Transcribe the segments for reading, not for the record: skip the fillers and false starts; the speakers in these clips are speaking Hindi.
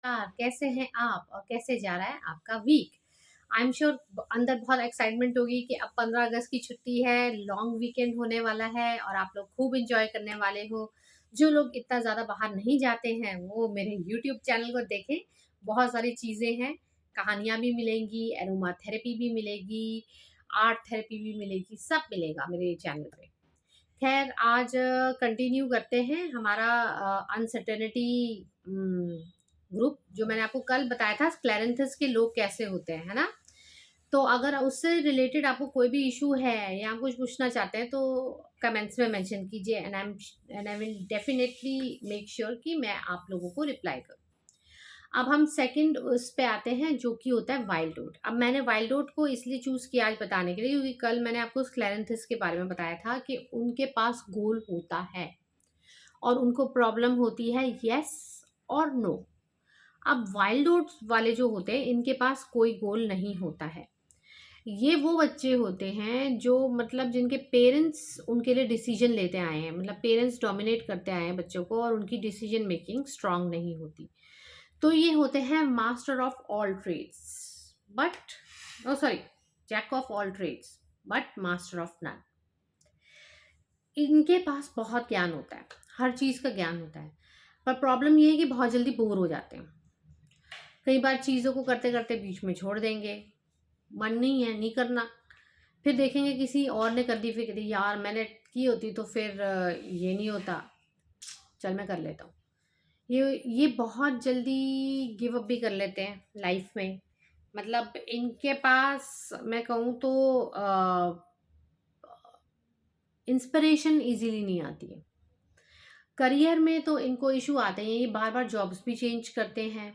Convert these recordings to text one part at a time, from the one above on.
नमस्कार, कैसे हैं आप और कैसे जा रहा है आपका वीक? आई एम श्योर अंदर बहुत एक्साइटमेंट होगी कि अब 15 अगस्त की छुट्टी है, लॉन्ग वीकेंड होने वाला है और आप लोग खूब एंजॉय करने वाले हो। जो लोग इतना ज़्यादा बाहर नहीं जाते हैं, वो मेरे यूट्यूब चैनल को देखें। बहुत सारी चीज़ें हैं, कहानियाँ भी मिलेंगी, एरोमा थेरेपी भी मिलेगी, आर्ट थेरेपी भी मिलेगी, सब मिलेगा मेरे चैनल पे। खैर आज कंटिन्यू करते हैं हमारा अनसर्टेनिटी ग्रुप जो मैंने आपको कल बताया था स्क्लेरेंथस के लोग कैसे होते हैं, है ना? तो अगर उससे रिलेटेड आपको कोई भी इशू है या आप कुछ पूछना चाहते हैं तो कमेंट्स में मेंशन कीजिए and I will definitely make sure कि मैं आप लोगों को रिप्लाई करूँ। अब हम सेकंड उस पे आते हैं जो कि होता है वाइल्ड ओट। अब मैंने वाइल्ड ओट को इसलिए चूज़ किया आज बताने के लिए क्योंकि कल मैंने आपको स्क्लेरेंथिस के बारे में बताया था कि उनके पास गोल होता है और उनको प्रॉब्लम होती है येस और नो। अब वाइल्ड ओट्स वाले जो होते हैं इनके पास कोई गोल नहीं होता है। ये वो बच्चे होते हैं जो मतलब जिनके पेरेंट्स उनके लिए डिसीजन लेते आए हैं, मतलब पेरेंट्स डोमिनेट करते आए हैं बच्चों को और उनकी डिसीजन मेकिंग स्ट्रांग नहीं होती। तो ये होते हैं master of all trades but oh sorry jack of all trades but master of none. इनके पास बहुत ज्ञान होता है, हर चीज़ का ज्ञान होता है, पर प्रॉब्लम ये है कि बहुत जल्दी बोर हो जाते हैं। कई बार चीज़ों को करते करते बीच में छोड़ देंगे, मन नहीं है नहीं करना, फिर देखेंगे किसी और ने कर दी, फिर कहते यार मैंने की होती तो फिर ये नहीं होता, चल मैं कर लेता हूँ। ये बहुत जल्दी गिव अप भी कर लेते हैं लाइफ में। मतलब इनके पास मैं कहूँ तो इंस्पिरेशन इजीली नहीं आती है। करियर में तो इनको इशू आते हैं, ये बार बार जॉब्स भी चेंज करते हैं,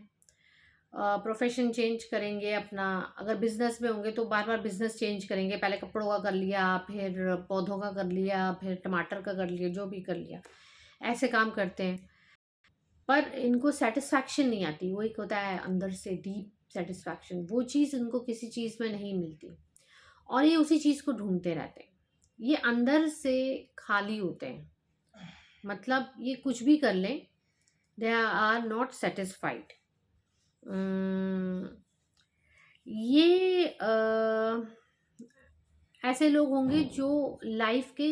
प्रोफेशन चेंज करेंगे अपना। अगर बिजनेस में होंगे तो बार बार बिजनेस चेंज करेंगे, पहले कपड़ों का कर लिया, फिर पौधों का कर लिया, फिर टमाटर का कर लिया, जो भी कर लिया, ऐसे काम करते हैं। पर इनको सेटिस्फैक्शन नहीं आती, वो एक होता है अंदर से डीप सेटिस्फैक्शन, वो चीज़ इनको किसी चीज़ में नहीं मिलती और ये उसी चीज़ को ढूंढते रहते हैं। ये अंदर से खाली होते हैं, मतलब ये कुछ भी कर लें, दे आर नॉट सेटिस्फाइड। ये ऐसे लोग होंगे जो लाइफ के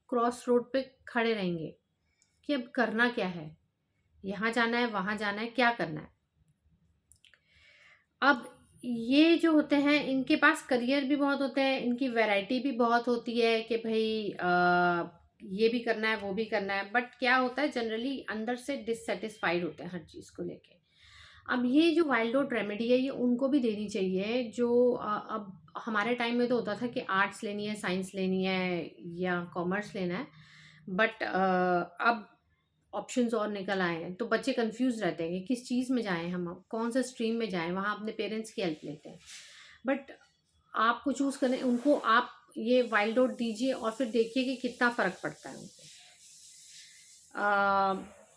क्रॉस रोड पे खड़े रहेंगे कि अब करना क्या है, यहाँ जाना है वहाँ जाना है, क्या करना है। अब ये जो होते हैं इनके पास करियर भी बहुत होते हैं, इनकी वैरायटी भी बहुत होती है कि भाई ये भी करना है वो भी करना है, बट क्या होता है जनरली अंदर से डिससेटिस्फाइड होते हैं हर चीज़ को लेके। अब ये जो वाइल्ड आउट रेमेडी है ये उनको भी देनी चाहिए जो अब हमारे टाइम में तो होता था कि आर्ट्स लेनी है, साइंस लेनी है या कॉमर्स लेना है, बट अब ऑप्शंस और निकल आए हैं तो बच्चे कंफ्यूज रहते हैं कि किस चीज़ में जाएं, हम कौन सा स्ट्रीम में जाएं, वहाँ अपने पेरेंट्स की हेल्प लेते हैं। बट आपको चूज़ करें उनको, आप ये वाइल्ड आउट दीजिए और फिर देखिए कि कितना फ़र्क पड़ता है उनको,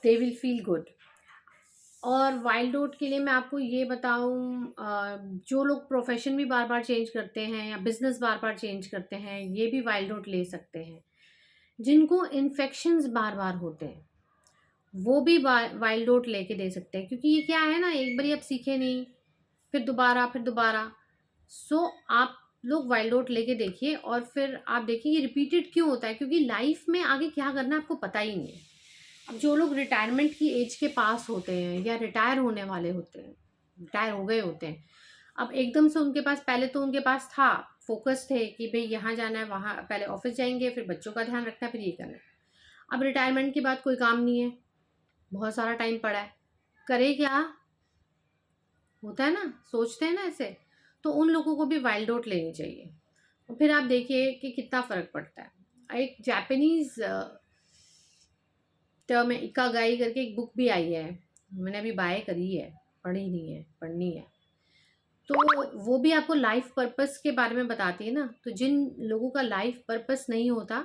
दे विल फील गुड। और वाइल्ड ओट के लिए मैं आपको ये बताऊं, जो लोग प्रोफेशन भी बार बार चेंज करते हैं या बिजनेस बार बार चेंज करते हैं ये भी वाइल्ड ओट ले सकते हैं। जिनको इन्फेक्शंस बार बार होते हैं वो भी वाइल्ड ओट लेके दे सकते हैं, क्योंकि ये क्या है ना, एक बार आप सीखे नहीं, फिर दोबारा। सो आप लोग वाइल्ड ओट लेके देखिए और फिर आप देखिए ये रिपीटेड क्यों होता है, क्योंकि लाइफ में आगे क्या करना है आपको पता ही नहीं है। अब जो लोग रिटायरमेंट की एज के पास होते हैं या रिटायर होने वाले होते हैं, रिटायर हो गए होते हैं, अब एकदम से उनके पास, पहले तो उनके पास था, फोकस थे कि भाई यहाँ जाना है वहाँ, पहले ऑफिस जाएंगे, फिर बच्चों का ध्यान रखना है, फिर ये करना है। अब रिटायरमेंट के बाद कोई काम नहीं है, बहुत सारा टाइम पड़ा है, करे क्या, होता है ना, सोचते हैं ना ऐसे। तो उन लोगों को भी वाइल्ड आउट लेनी चाहिए और फिर आप देखिए कि कितना फ़र्क पड़ता है। एक जापानीज़ टर्म है इकागाई करके, एक बुक भी आई है, मैंने अभी बाय करी है, पढ़ी नहीं है, पढ़नी है। तो वो भी आपको लाइफ पर्पस के बारे में बताती है ना, तो जिन लोगों का लाइफ पर्पस नहीं होता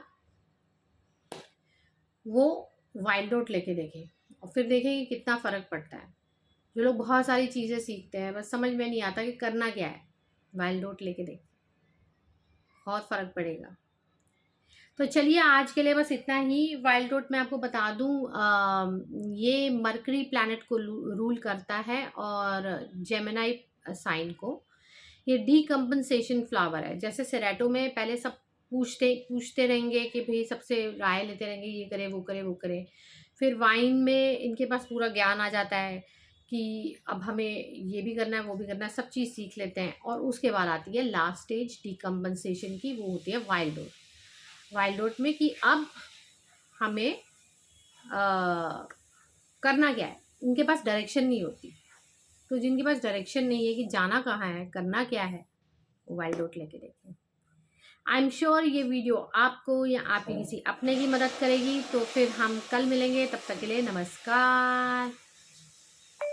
वो वाइल्ड आउट लेके देखें और फिर देखें कि कितना फ़र्क पड़ता है। जो लोग बहुत सारी चीज़ें सीखते हैं बस समझ में नहीं आता कि करना क्या है, वाइल्ड आउट लेके देखें, बहुत फ़र्क पड़ेगा। तो चलिए आज के लिए बस इतना ही। वाइल्ड रोट मैं आपको बता दूं, ये मरकरी प्लैनेट को रूल करता है और जेमिनाई साइन को। ये डीकम्पनसेशन फ्लावर है। जैसे सेरेटो में पहले सब पूछते पूछते रहेंगे कि भाई सबसे राय लेते रहेंगे, ये करे वो करे वो करे। फिर वाइन में इनके पास पूरा ज्ञान आ जाता है कि अब हमें ये भी करना है वो भी करना है, सब चीज़ सीख लेते हैं। और उसके बाद आती है लास्ट स्टेज डीकम्पनसेशन की, वो होती है वाइल्ड रोट। वाइल्ड रोट में कि अब हमें करना क्या है, उनके पास डायरेक्शन नहीं होती। तो जिनके पास डायरेक्शन नहीं है कि जाना कहाँ है, करना क्या है, वो वाइल्ड रोट लेके देखें। आई एम श्योर ये वीडियो आपको या आपके किसी अपने की मदद करेगी। तो फिर हम कल मिलेंगे, तब तक के लिए नमस्कार।